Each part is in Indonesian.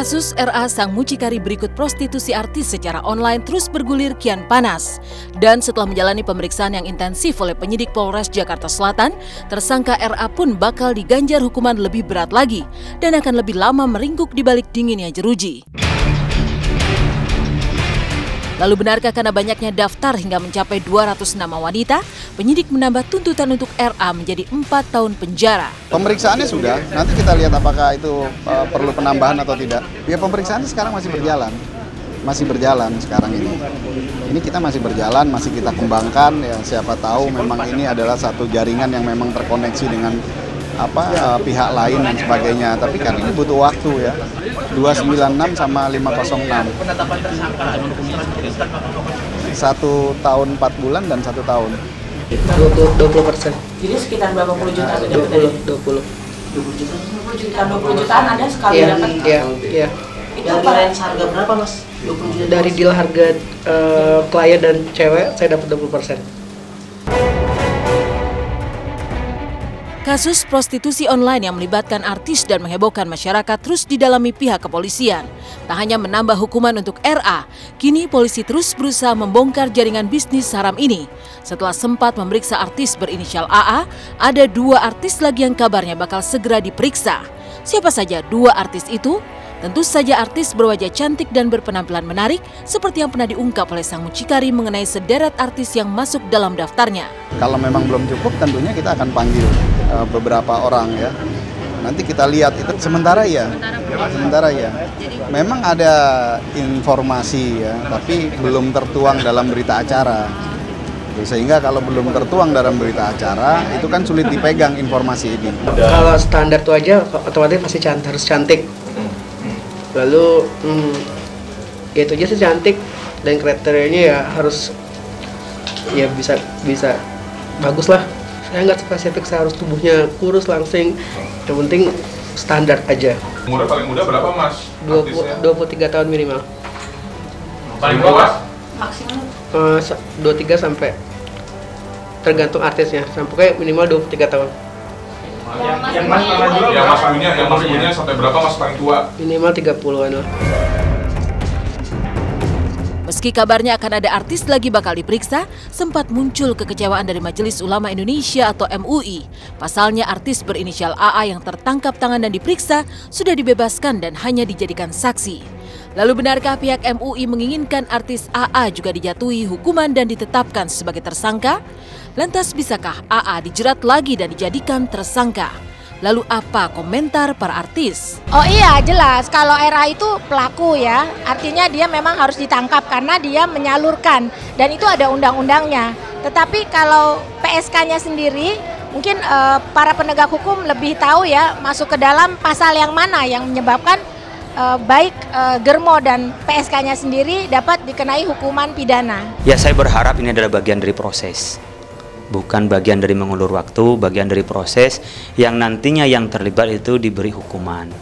Kasus RA sang mucikari berikut prostitusi artis secara online terus bergulir kian panas. Dan setelah menjalani pemeriksaan yang intensif oleh penyidik Polres Jakarta Selatan, tersangka RA pun bakal diganjar hukuman lebih berat lagi dan akan lebih lama meringkuk di balik dinginnya jeruji. Lalu benarkah karena banyaknya daftar hingga mencapai 200 nama wanita, penyidik menambah tuntutan untuk RA menjadi 4 tahun penjara? Pemeriksaannya sudah, nanti kita lihat apakah itu perlu penambahan atau tidak. Ya pemeriksaannya sekarang masih berjalan sekarang ini. Ini kita masih berjalan, masih kita kembangkan, ya siapa tahu memang ini adalah satu jaringan yang memang terkoneksi dengan pihak lain dan sebagainya. Tapi kan ini butuh waktu ya. 296 sama 506. 1 tahun 4 bulan dan 1 tahun. 20%. Jadi sekitar berapa puluh juta? 20 jutaan ada sekali dapat? Iya. Itu range harga berapa Mas? 20 juta. Dari deal harga klien dan cewek saya dapat 20%. Kasus prostitusi online yang melibatkan artis dan menghebohkan masyarakat terus didalami pihak kepolisian. Tak hanya menambah hukuman untuk RA, kini polisi terus berusaha membongkar jaringan bisnis haram ini. Setelah sempat memeriksa artis berinisial AA, ada 2 artis lagi yang kabarnya bakal segera diperiksa. Siapa saja 2 artis itu? Tentu saja artis berwajah cantik dan berpenampilan menarik seperti yang pernah diungkap oleh sang mucikari mengenai sederet artis yang masuk dalam daftarnya. Kalau memang belum cukup tentunya kita akan panggil beberapa orang ya. Nanti kita lihat itu sementara ya. Memang ada informasi ya, tapi belum tertuang dalam berita acara. Sehingga kalau belum tertuang dalam berita acara itu kan sulit dipegang informasi ini. Kalau standar itu aja otomatis pasti harus cantik. Lalu ya itu aja sih cantik, dan kriterianya ya harus ya bisa bagus lah. Saya nggak spesifik saya harus tubuhnya kurus langsing, yang penting standar aja. Umurnya paling muda berapa Mas? 23 tahun minimal. Paling tua? Maksimal 23 sampai tergantung artisnya, sampai minimal 23 tahun. Yang Mas punya sampai berapa Mas paling tua? Minimal 30-an lah. Meski kabarnya akan ada artis lagi bakal diperiksa, sempat muncul kekecewaan dari Majelis Ulama Indonesia atau MUI. Pasalnya artis berinisial AA yang tertangkap tangan dan diperiksa sudah dibebaskan dan hanya dijadikan saksi. Lalu benarkah pihak MUI menginginkan artis AA juga dijatuhi hukuman dan ditetapkan sebagai tersangka? Lantas bisakah AA dijerat lagi dan dijadikan tersangka? Lalu apa komentar para artis? Oh iya jelas, kalau RA itu pelaku ya, artinya dia memang harus ditangkap karena dia menyalurkan dan itu ada undang-undangnya. Tetapi kalau PSK-nya sendiri, mungkin para penegak hukum lebih tahu ya masuk ke dalam pasal yang mana yang menyebabkan baik Germo dan PSK-nya sendiri dapat dikenai hukuman pidana. Ya saya berharap ini adalah bagian dari proses. Bukan bagian dari mengulur waktu, bagian dari proses yang nantinya yang terlibat itu diberi hukuman.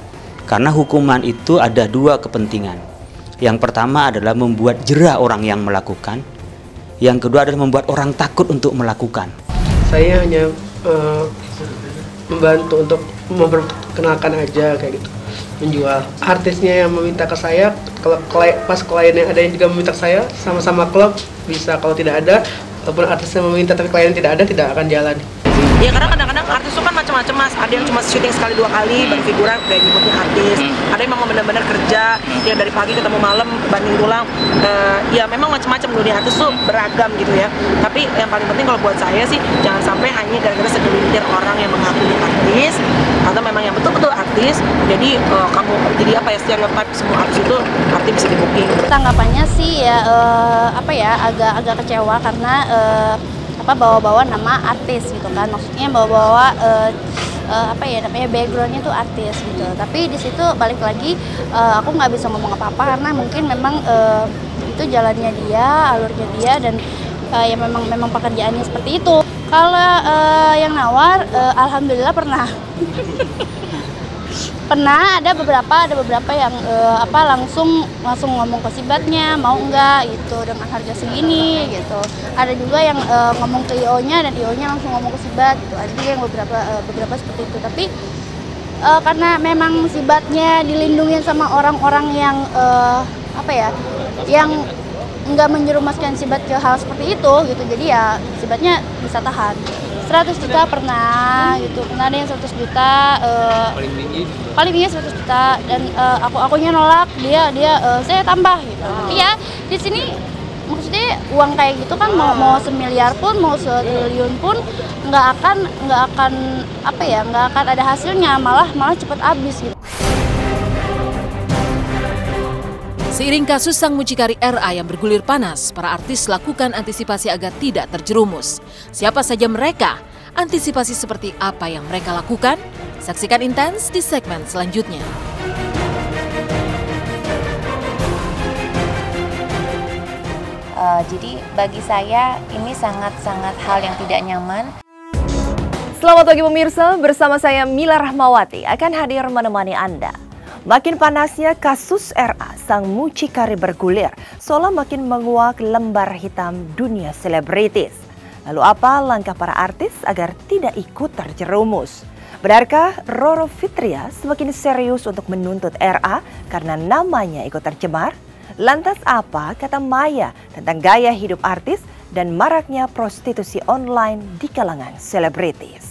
Karena hukuman itu ada 2 kepentingan. Yang pertama adalah membuat jera orang yang melakukan. Yang kedua adalah membuat orang takut untuk melakukan. Saya hanya membantu untuk memperkenalkan aja kayak gitu, menjual. Artisnya yang meminta ke saya, kalau pas kliennya ada yang juga meminta ke saya, sama-sama klub bisa. Kalau tidak ada, walaupun artisnya meminta tapi klien tidak ada, tidak akan jalan. Ya karena kadang-kadang artis itu kan macam-macam Mas. Ada yang cuma syuting sekali 2 kali baru figuran udah nyebutnya artis. Ada yang memang benar-benar kerja yang dari pagi ketemu malam banding tulang. Ya memang macam-macam dunia artis tuh beragam gitu ya. Tapi yang paling penting kalau buat saya sih jangan sampai hanya gara-gara segelintir orang yang mengakui artis atau memang yang betul-betul artis. Jadi kamu jadi apa ya, stereotip semua artis itu artis bisa di-booking. Tanggapannya sih ya agak kecewa karena bawa-bawa nama artis gitu kan, maksudnya bawa-bawa backgroundnya tuh artis gitu. Tapi di situ balik lagi aku nggak bisa ngomong apa-apa karena mungkin memang itu jalannya dia, alurnya dia, dan ya memang pekerjaannya seperti itu. Kalau yang nawar, alhamdulillah pernah. Pernah ada beberapa yang langsung ngomong ke sibatnya mau enggak gitu dengan harga segini gitu. Ada juga yang ngomong ke IO-nya dan IO-nya langsung ngomong ke sibat gitu. Ada juga yang beberapa seperti itu. Tapi karena memang sibatnya dilindungi sama orang-orang yang yang nggak menjerumuskan sibat ke hal seperti itu gitu, jadi ya sibatnya bisa tahan. 100 juta pernah gitu, pernah ada yang 100 juta, paling tinggi 100 juta, dan akunya nolak, dia saya tambah gitu. Tapi ya di sini maksudnya uang kayak gitu kan mau semiliar pun, mau setriliun pun nggak akan ada hasilnya, malah cepet habis gitu. Seiring kasus sang mucikari RA yang bergulir panas, para artis lakukan antisipasi agar tidak terjerumus. Siapa saja mereka? Antisipasi seperti apa yang mereka lakukan? Saksikan Intens di segmen selanjutnya. Jadi bagi saya ini sangat-sangat hal yang tidak nyaman. Selamat pagi pemirsa, bersama saya Mila Rahmawati akan hadir menemani Anda. Makin panasnya kasus RA, sang mucikari bergulir, seolah makin menguak lembar hitam dunia selebritis. Lalu apa langkah para artis agar tidak ikut terjerumus? Benarkah Roro Fitria semakin serius untuk menuntut RA karena namanya ikut tercemar? Lantas apa kata Maya tentang gaya hidup artis dan maraknya prostitusi online di kalangan selebritis?